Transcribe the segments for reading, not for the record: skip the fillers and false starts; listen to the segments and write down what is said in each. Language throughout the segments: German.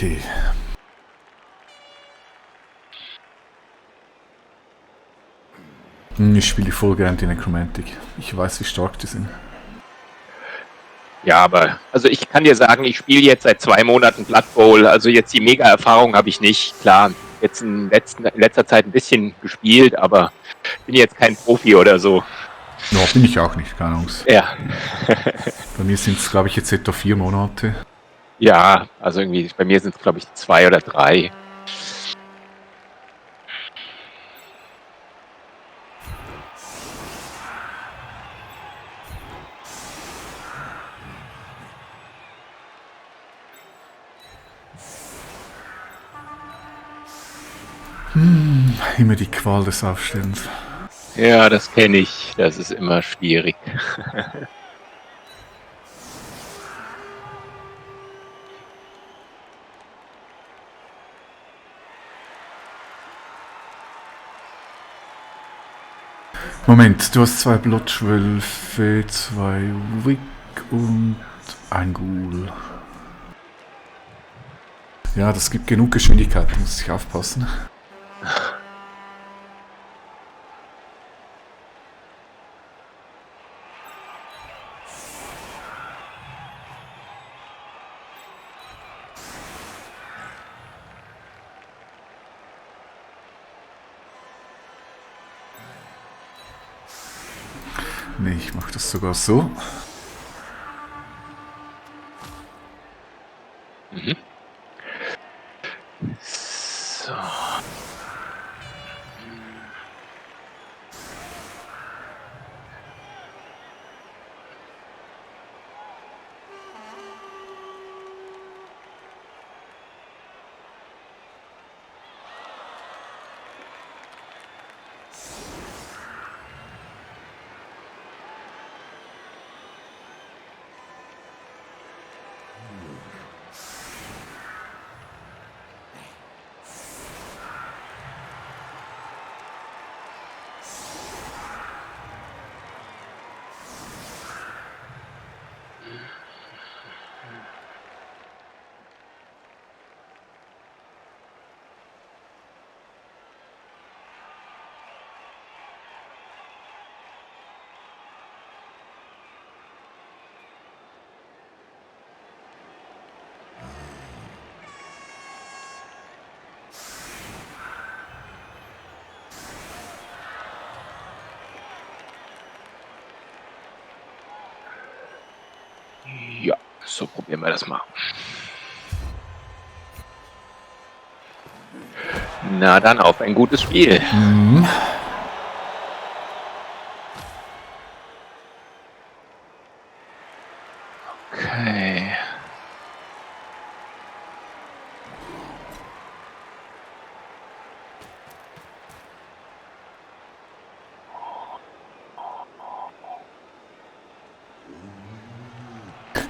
Okay. Ich spiele voll gern die Necromantic. Ich weiß, wie stark die sind. Ja, aber also ich kann dir sagen, ich spiele jetzt seit 2 Monaten Blood Bowl, also jetzt die Mega-Erfahrung habe ich nicht. Klar, jetzt in letzter Zeit ein bisschen gespielt, aber bin jetzt kein Profi oder so. Ja, bin ich auch nicht, keine Angst. Ja. Bei mir sind es, glaube ich, jetzt etwa 4 Monate. Ja, also irgendwie, bei mir sind es, glaube ich, 2 oder 3. Immer die Qual des Aufstehens. Ja, das kenne ich. Das ist immer schwierig. Moment, du hast 2 Blutschwölfe, 2 Wick und ein Ghoul. Ja, das gibt genug Geschwindigkeit, da muss ich aufpassen. Nee, ich mache das sogar so. Mhm. So. Ja, so probieren wir das mal. Na dann auf ein gutes Spiel. Mhm. Okay.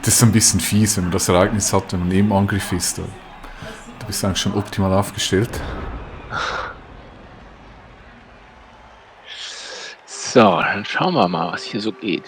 Das ist ein bisschen fies, wenn man das Ereignis hat, wenn man im Angriff ist. Da bist du eigentlich schon optimal aufgestellt. So, dann schauen wir mal, was hier so geht.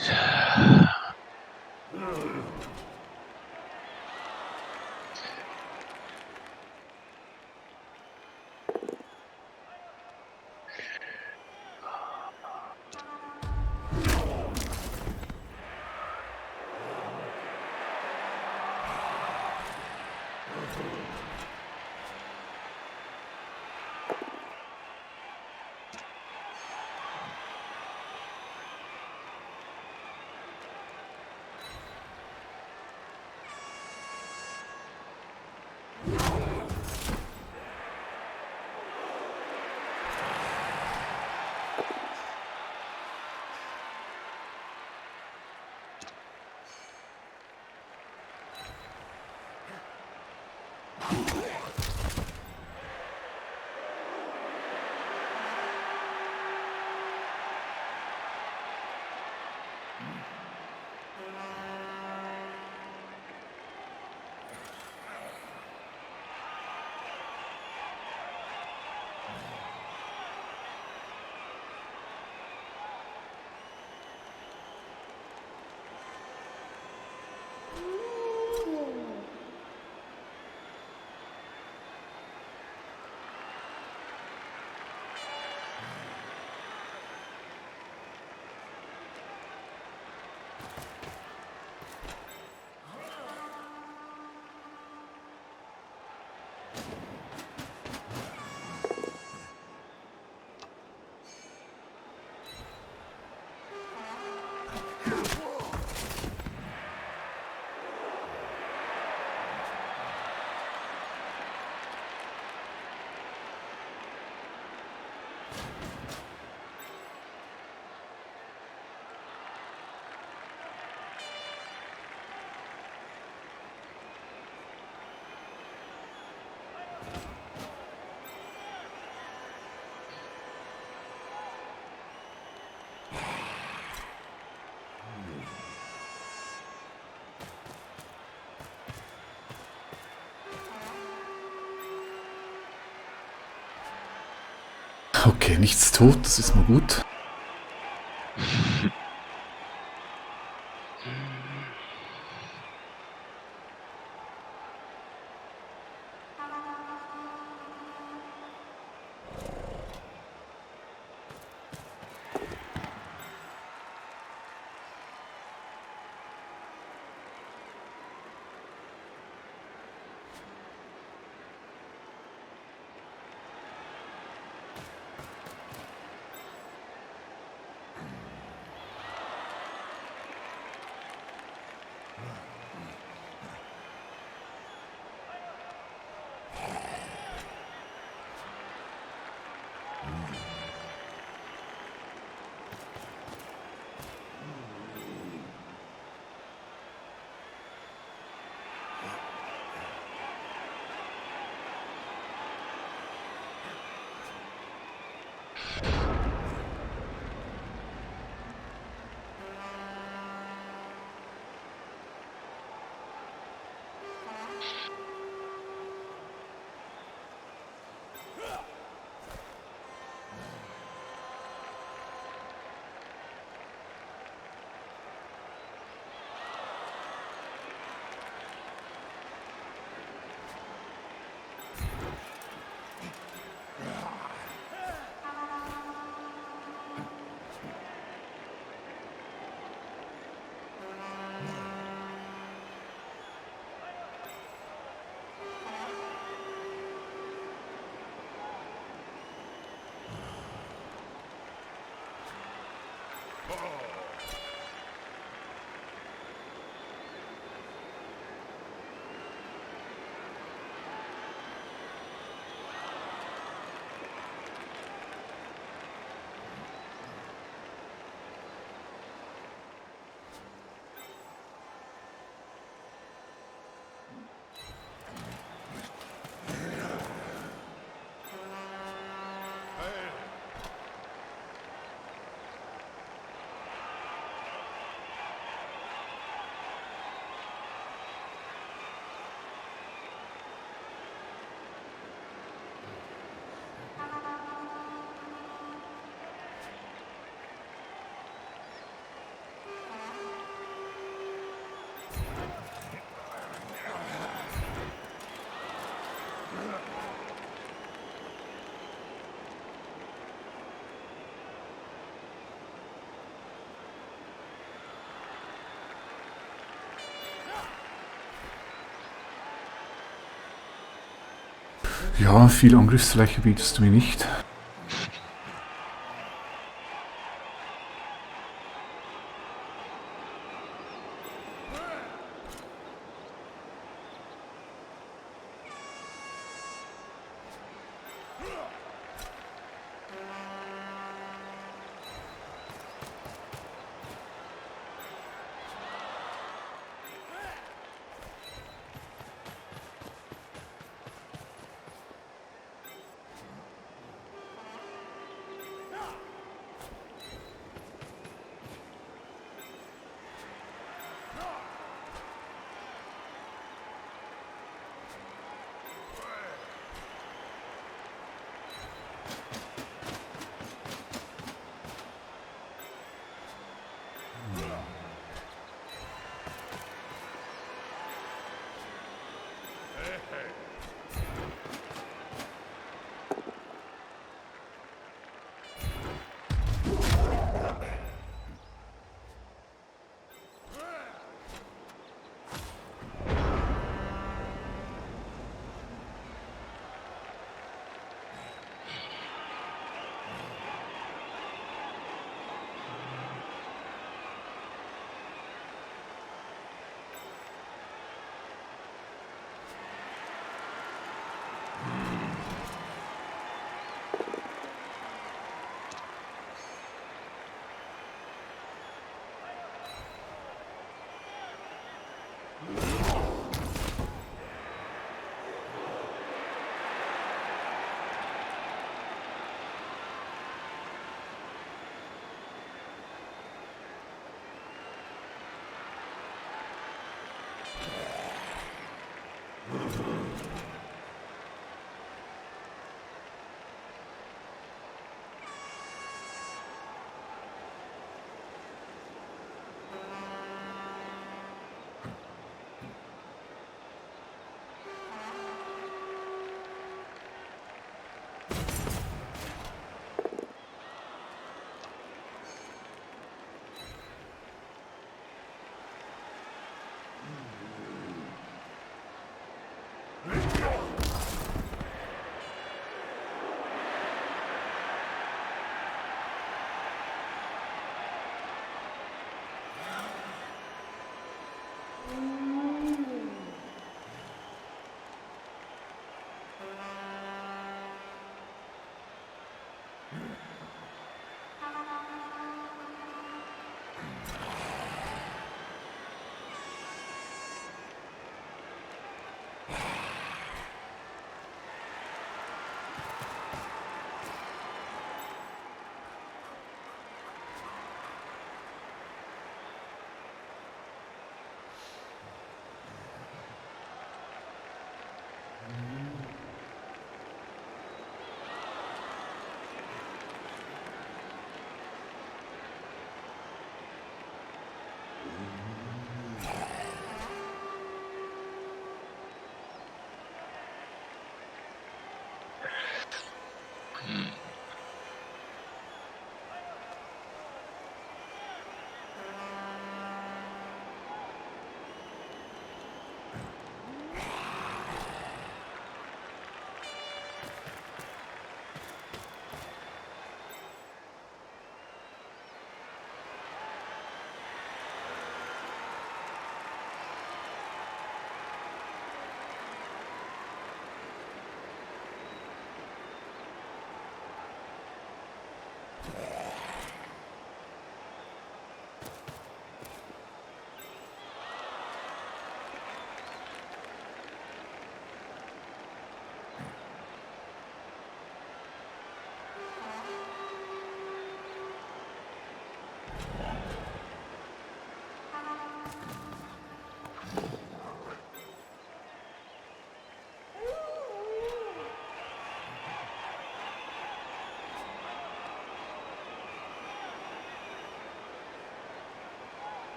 Okay, nichts tot, das ist mal gut. Ja, viel Angriffsfläche bietest du mir nicht.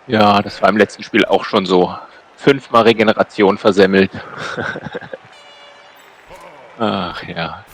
Ja, das war im letzten Spiel auch schon so. 5-mal Regeneration versemmelt. Ach ja.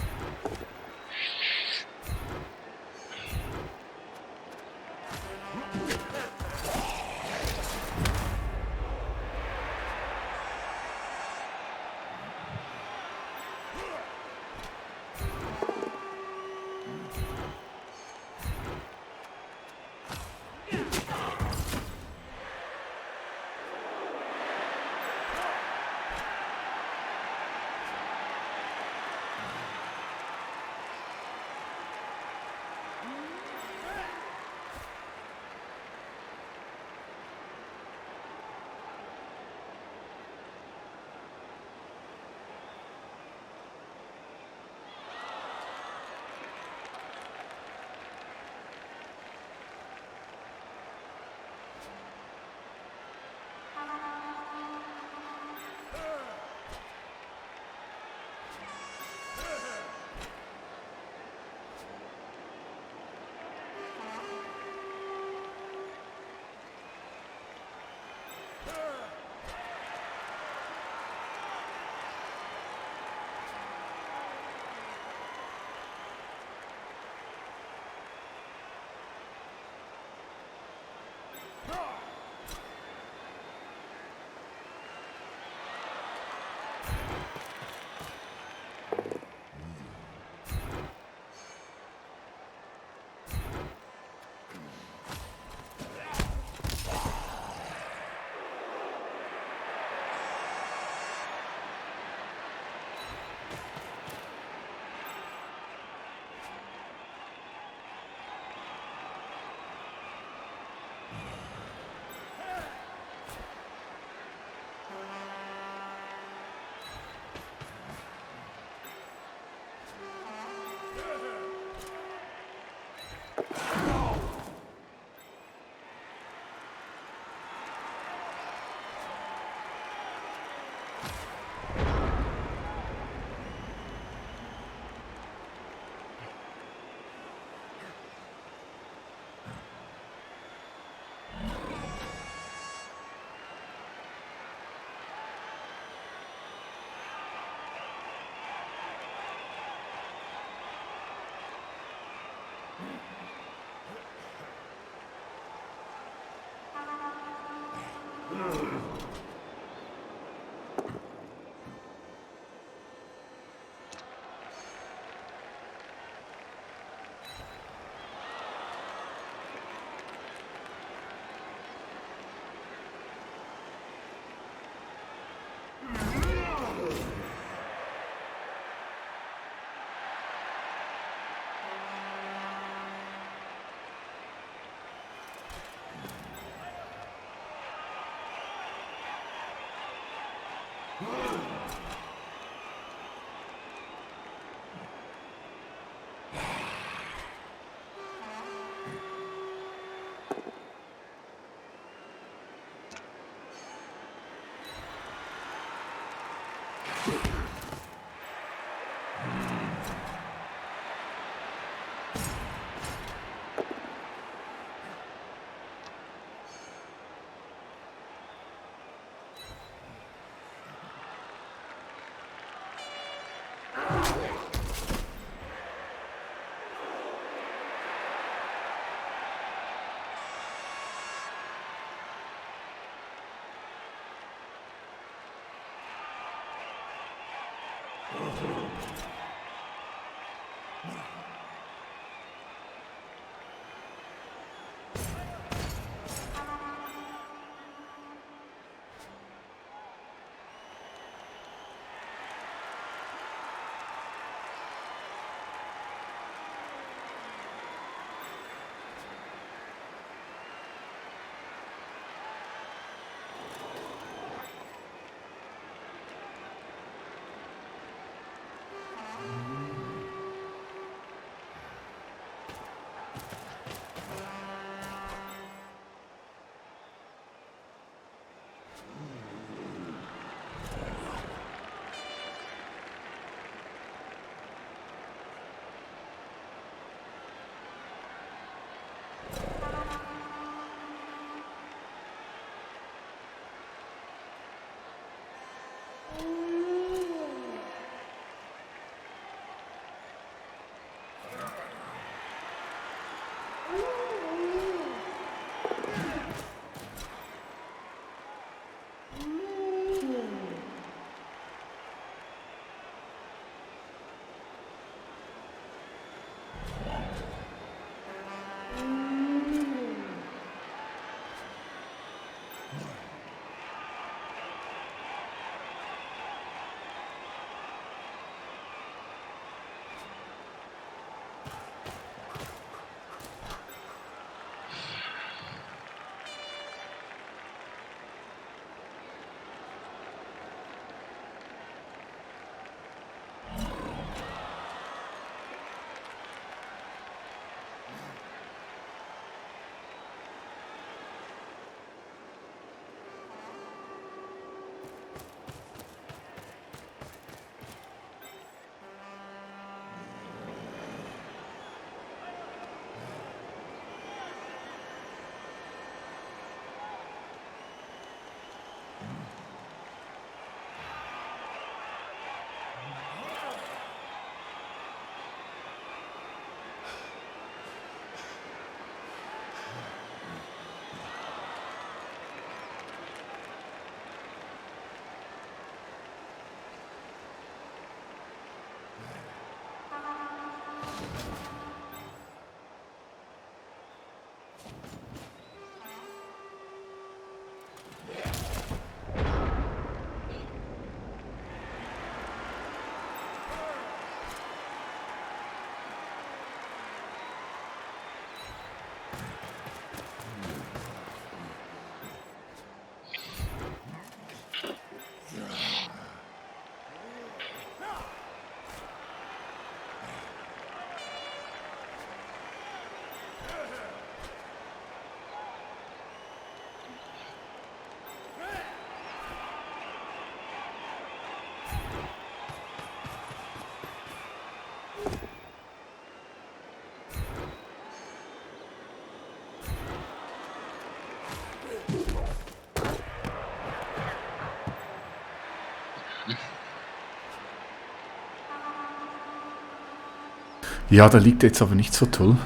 Ja, da liegt er jetzt aber nicht so toll.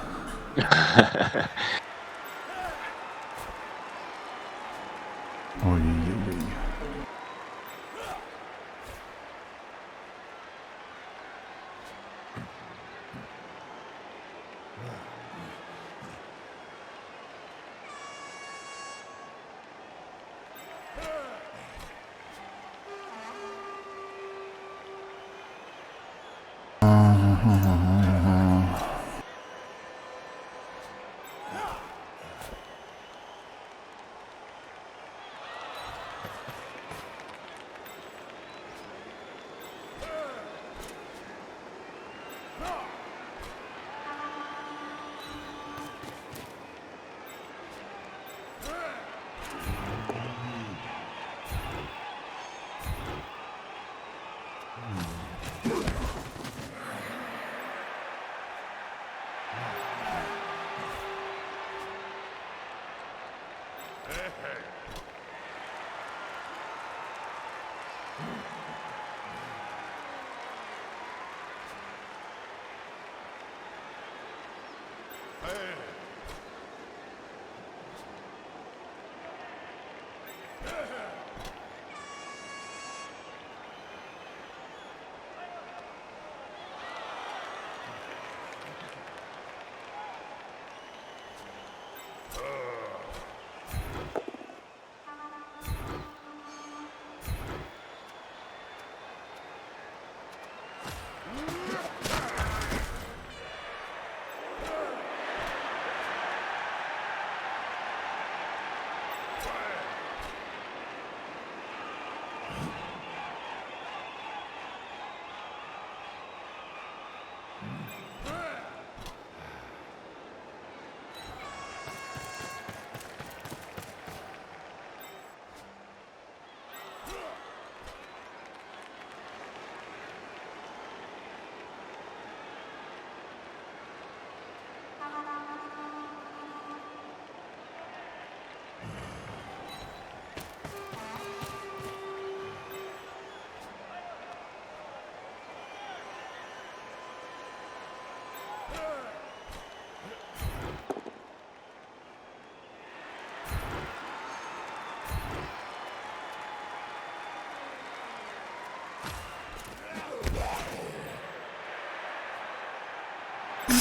Uiuiui.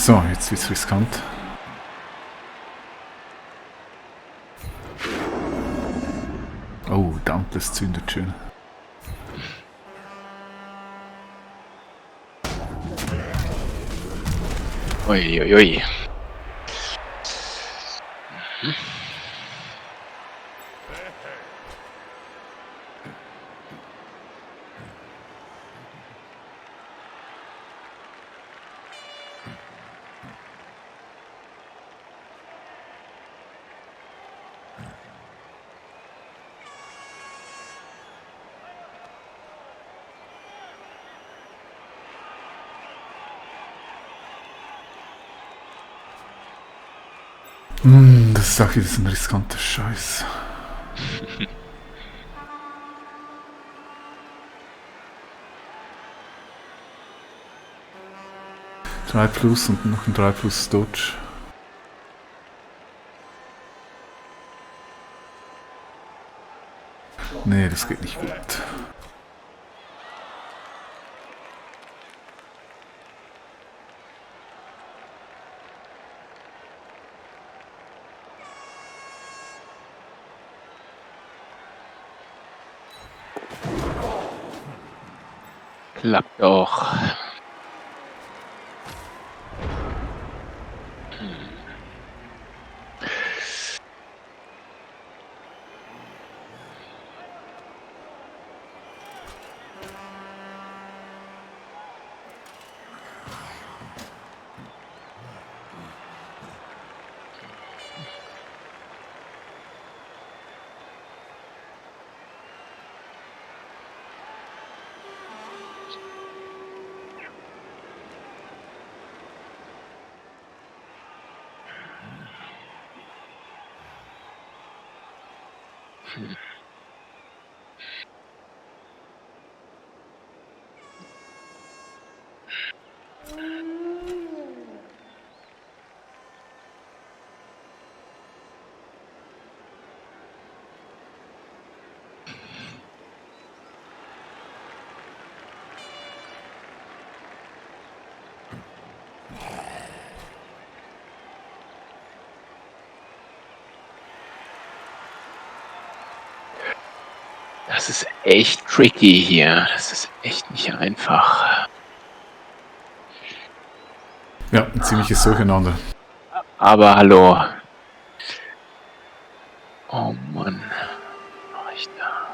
So, jetzt wird's riskant. Oh, Dauntless zündet schön. Uiuiui. Das ist auch wieder ein riskanter Scheiß. 3 plus und noch ein 3 plus Dodge. Nee, das geht nicht gut. Klappt doch. Das ist echt tricky hier. Das ist echt nicht einfach. Ja, ein ziemliches Durcheinander. Aber hallo. Oh Mann. Was mach ich da?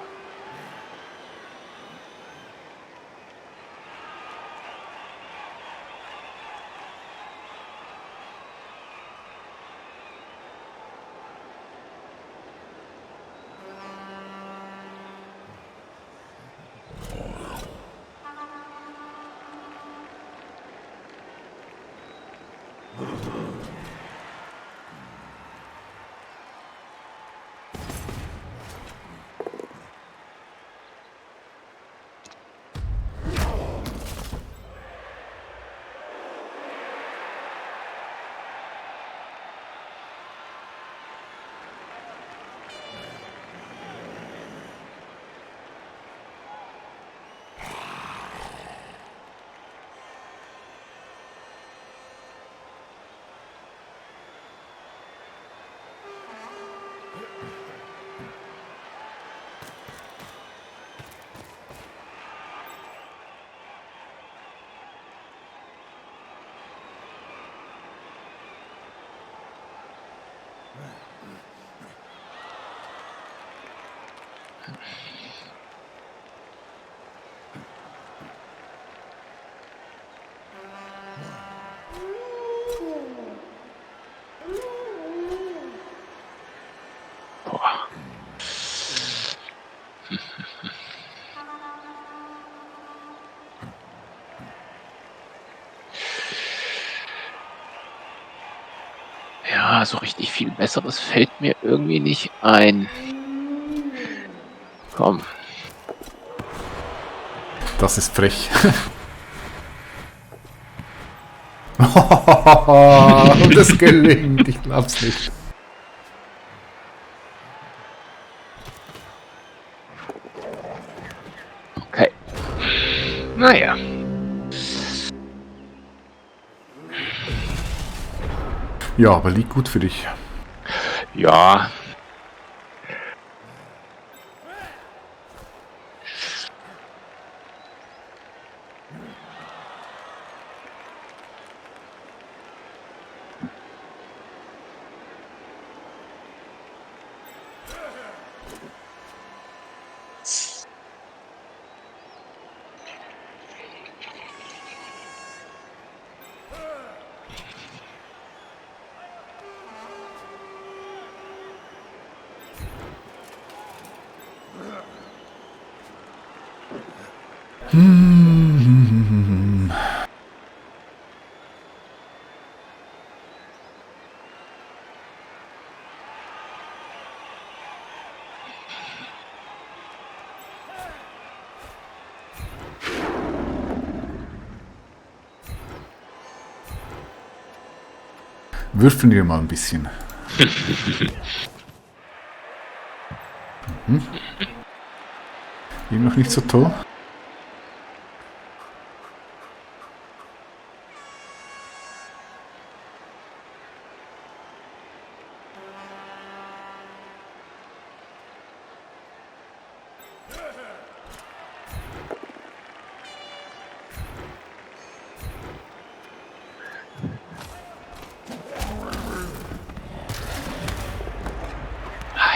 Boah. Ja, so richtig viel Besseres fällt mir irgendwie nicht ein. Komm. Das ist frech. Und es gelingt, ich glaub's nicht. Okay. Naja. Ja, aber liegt gut für dich. Ja. Würfeln wir mal ein bisschen. Eben noch nicht so toll.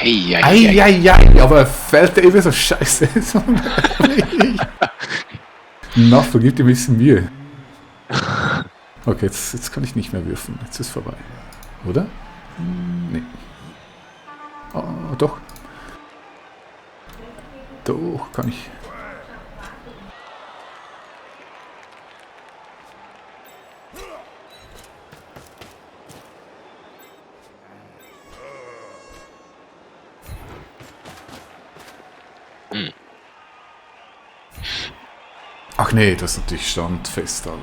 Eieiei, aber er fällt eben so scheiße. Na, vergib dir ein bisschen Mühe. Okay, jetzt kann ich nicht mehr würfeln. Jetzt ist vorbei. Oder? Nee. Oh, doch. Doch, kann ich. Ach nee, das ist natürlich standfest. Aber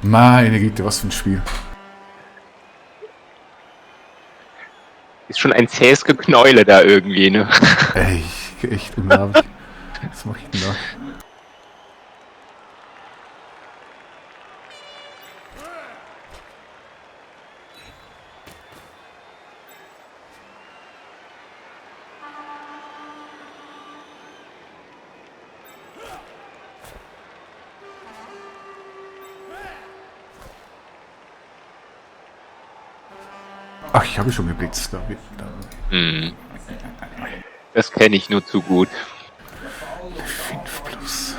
Meine Güte, was für ein Spiel. Ist schon ein zähes Geknäule da irgendwie, ne? Ey, echt unglaublich. Was mache ich denn da? Ach, ich habe schon geblitzt. Das kenne ich nur zu gut. 5 plus.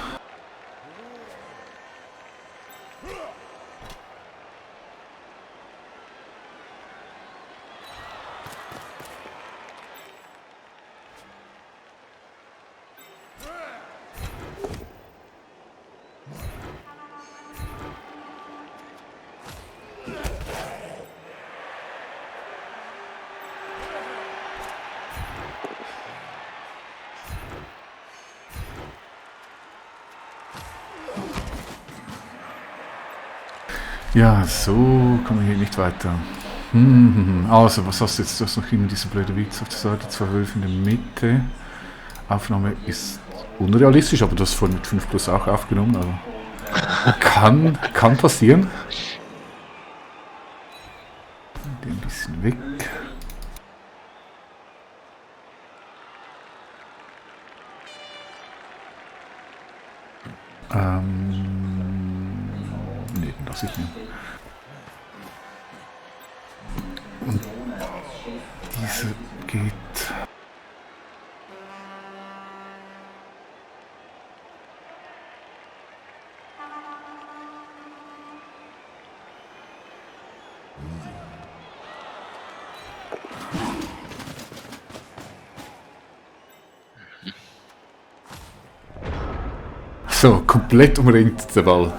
Ja, so kommen wir hier nicht weiter. Also, was hast du jetzt? Du hast noch immer diese blöde Witz auf der Seite, 2 Wölfe in der Mitte. Aufnahme ist unrealistisch, aber du hast vorhin mit 5 plus auch aufgenommen. Also kann passieren. Den ein bisschen weg. sicher. Und diese geht... So, komplett umringt der Ball.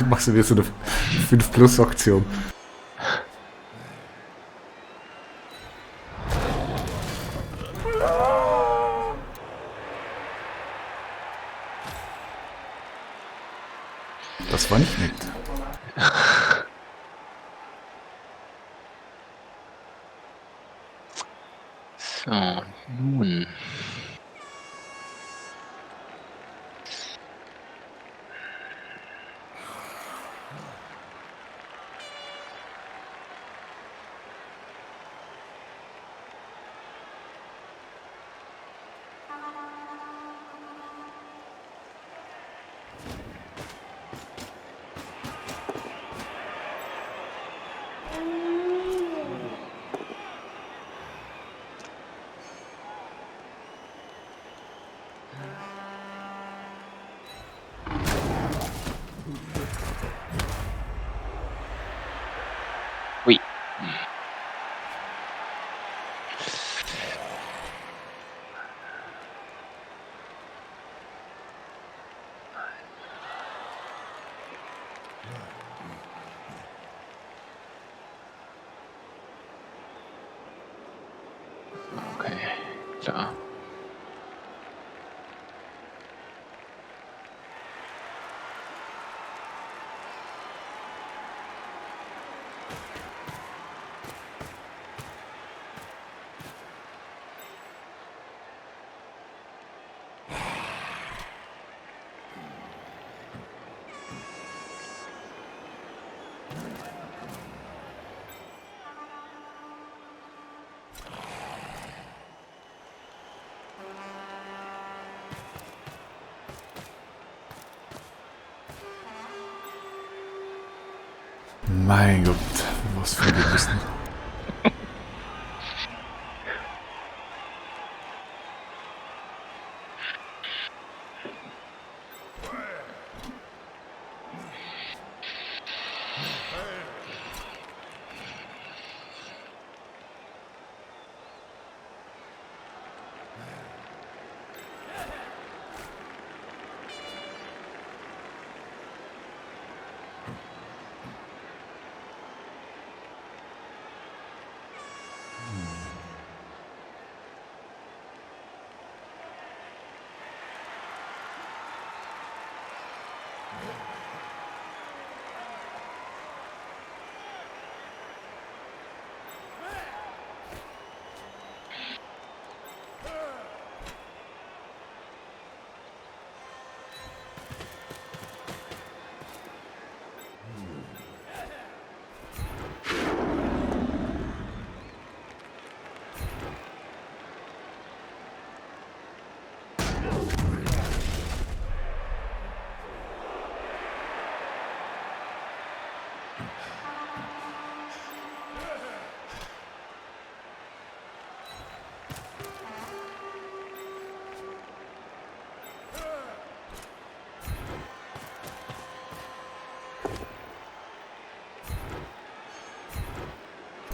Machst du wieder so eine 5-Plus-Aktion. Das war nicht nett. So, nun. Ui. Okay, klar. Mein Gott, was für ein Wissen.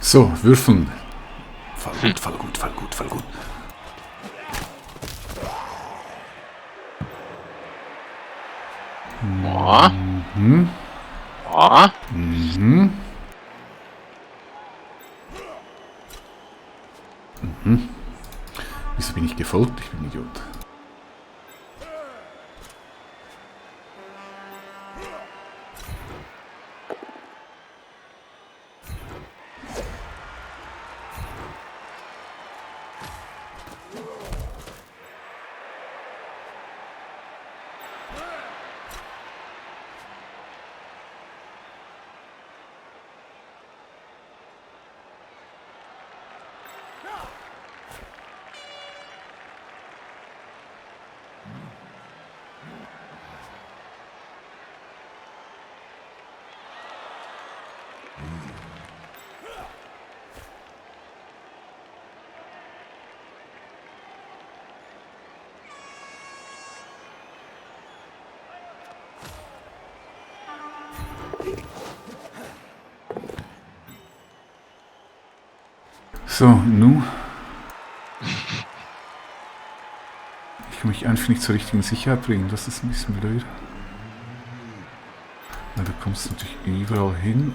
So, würfeln. Fall gut, fall gut, fall gut, fall gut. Ja. Ja. Wieso bin ich gefolgt? Ich bin ein Idiot. So, nun. Ich kann mich einfach nicht zur richtigen Sicherheit bringen. Das ist ein bisschen blöd. Na, da kommst du natürlich überall hin.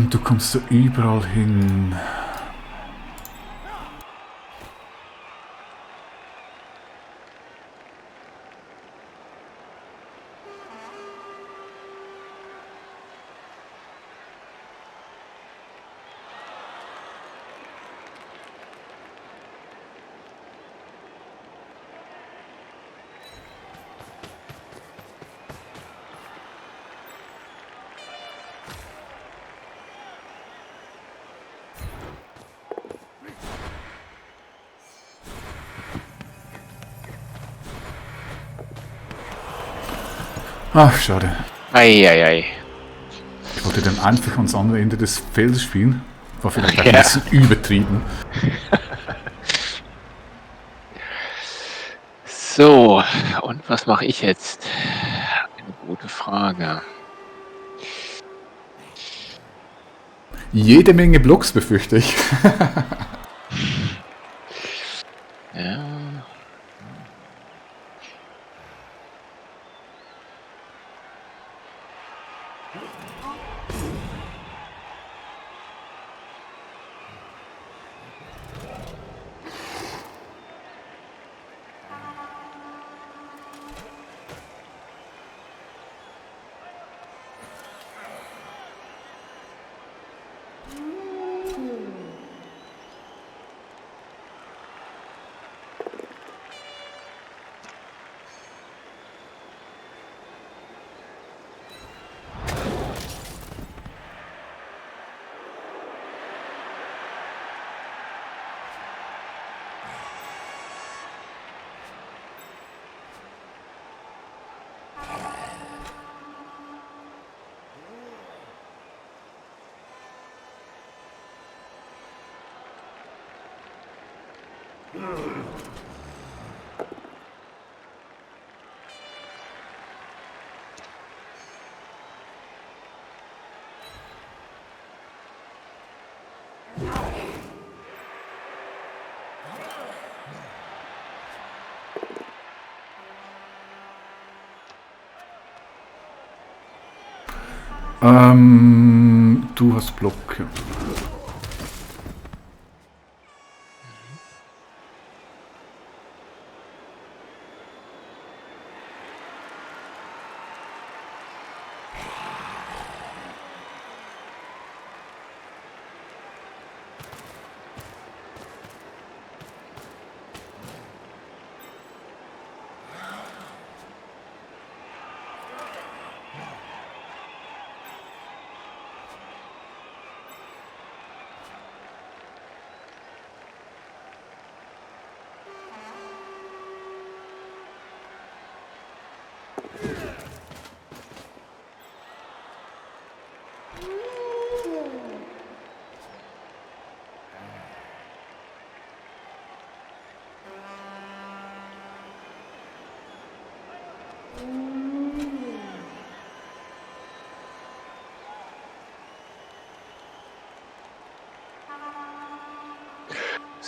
Du kommst so überall hin. Ach, schade. Eieiei. Ich wollte dann einfach ans andere Ende des Feldes spielen. War vielleicht ein bisschen übertrieben. So, und was mache ich jetzt? Eine gute Frage. Jede Menge Blocks, befürchte ich. Ja. Du hast Block. Ja.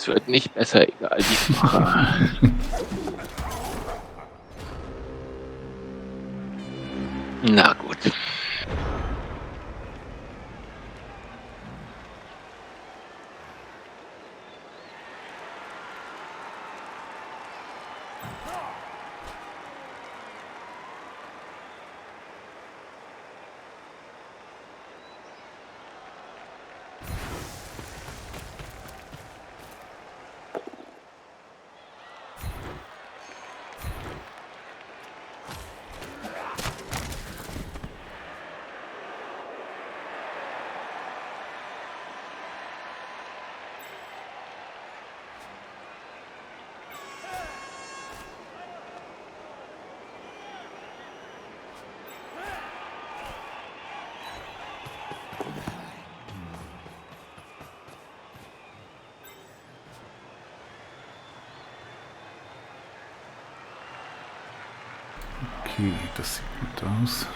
Es wird nicht besser, egal wie ich mache. Na gut. Okay, das sieht gut aus.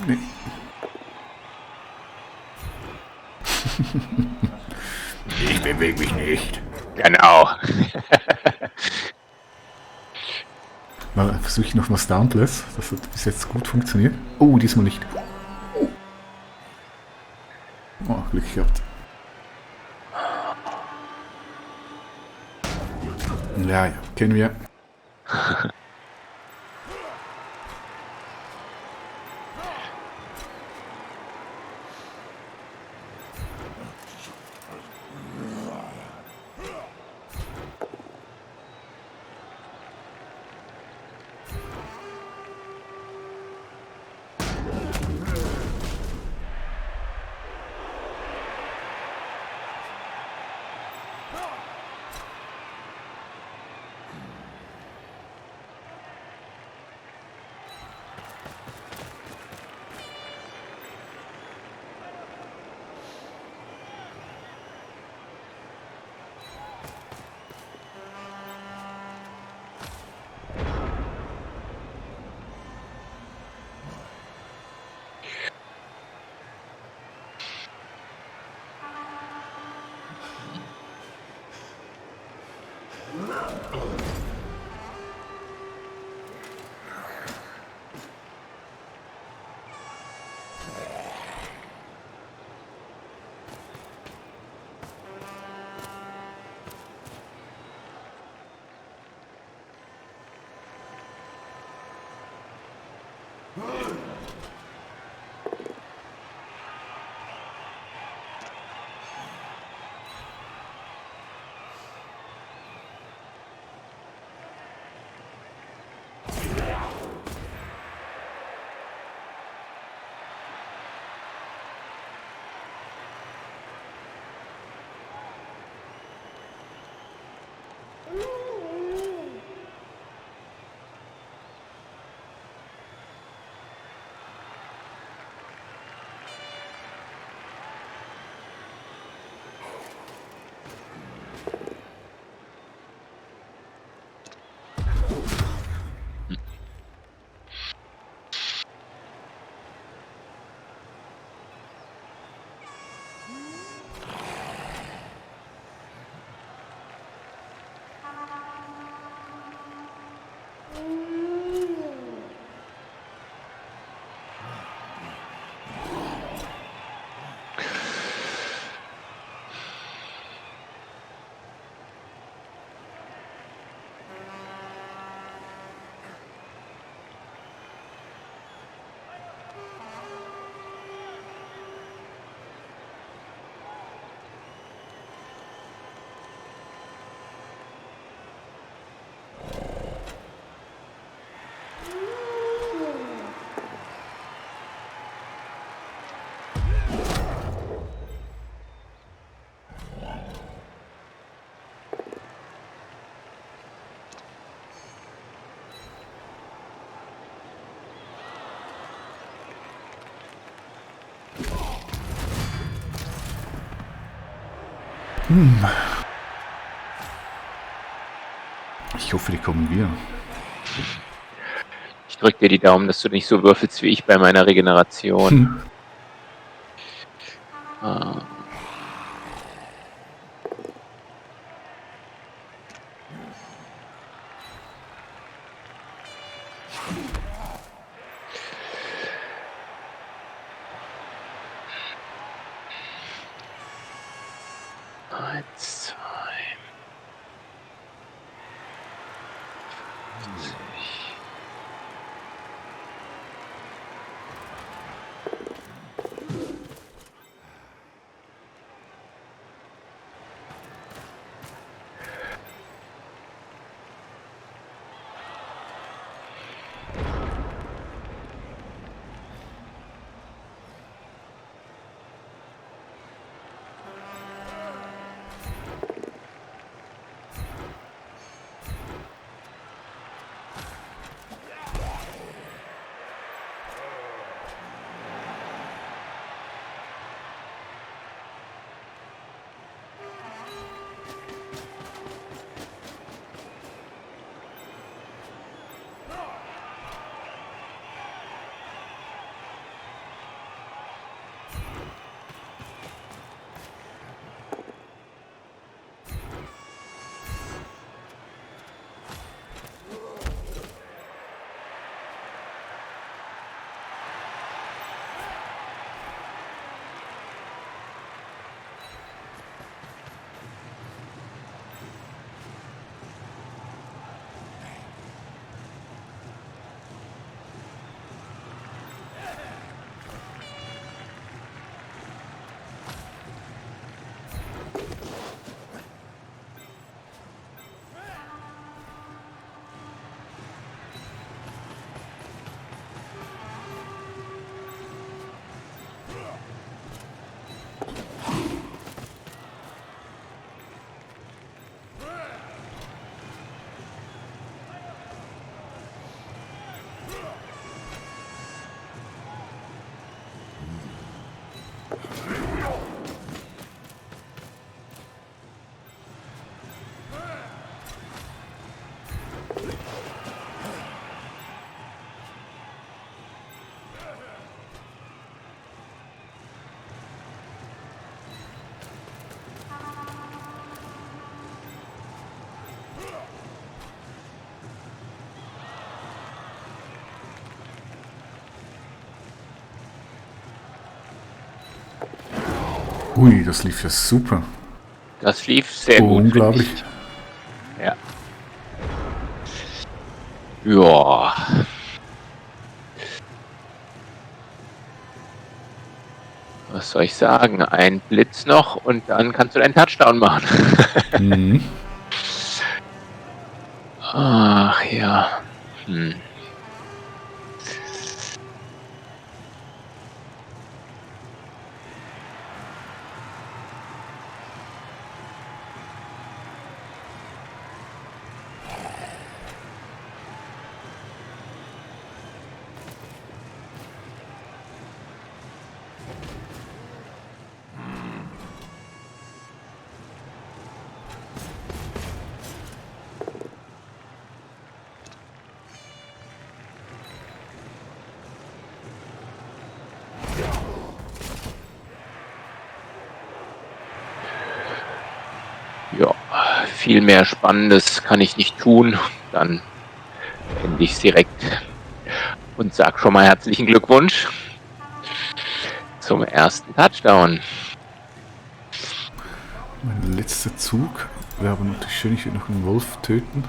Nee. Ich bewege mich nicht. Genau. Mal versuche ich nochmal Stuntless. Das hat bis jetzt gut funktioniert. Oh, diesmal nicht. Oh, Glück gehabt. Ja, ja, kennen wir. Ich hoffe, die kommen wir. Ich drücke dir die Daumen, dass du nicht so würfelst wie ich bei meiner Regeneration. Ah. Eins, zwei. Ui, das lief ja super. Das lief sehr gut. Unglaublich. Ja. Ja. Was soll ich sagen? Ein Blitz noch und dann kannst du deinen Touchdown machen. Mhm. Ach ja. Ja, viel mehr Spannendes kann ich nicht tun. Dann ende ich es direkt und sag schon mal herzlichen Glückwunsch zum ersten Touchdown. Mein letzter Zug wäre aber natürlich schön, ich würde noch einen Wolf töten.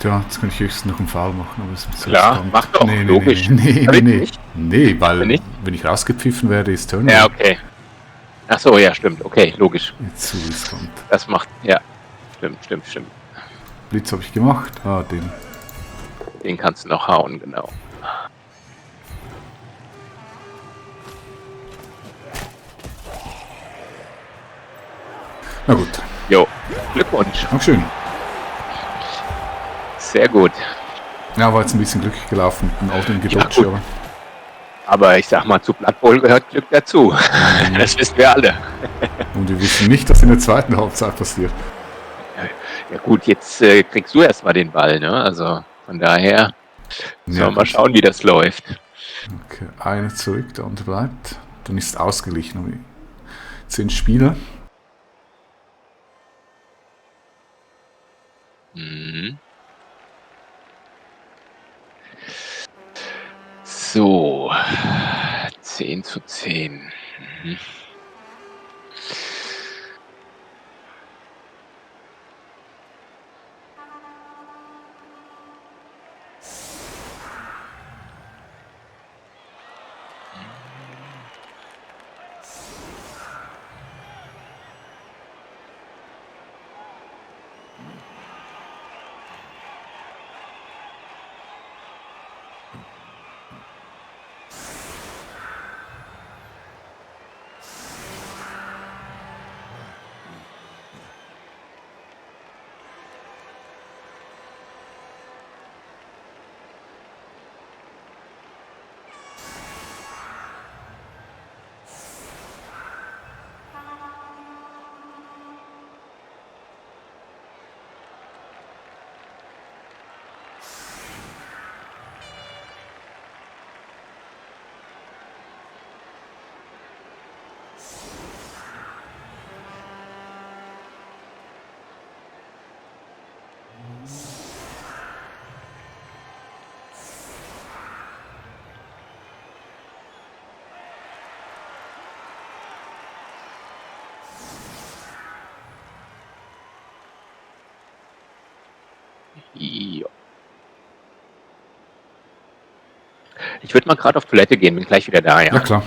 Ja, jetzt kann ich höchstens noch einen Foul machen, aber es ist Klar, spannend. mach doch, logisch. Nee, Nicht? weil Nicht? wenn ich rausgepfiffen werde, ist Turnover. Ja, okay. Ach so, ja, stimmt. Okay, logisch. Jetzt zu riskant. Das macht, ja, stimmt. Blitz habe ich gemacht. Ah, den. Den kannst du noch hauen, genau. Na gut. Jo, Glückwunsch. Dankeschön. Sehr gut. Ja, war jetzt ein bisschen glücklich gelaufen mit dem Auto gedodged, gut. aber Aber ich sag mal, zu Blood Bowl gehört Glück dazu. Das wissen wir alle. und wir wissen nicht, was in der zweiten Halbzeit passiert. Ja gut, jetzt kriegst du erstmal den Ball, ne? Also von daher sollen wir mal schauen, wie das läuft. Okay, einer zurück, der andere bleibt. Dann ist es ausgeglichen. 10 Spieler. Mhm. So, 10:10. Mhm. Jo. Ich würde mal gerade auf Toilette gehen, bin gleich wieder da, ja. Ja, klar.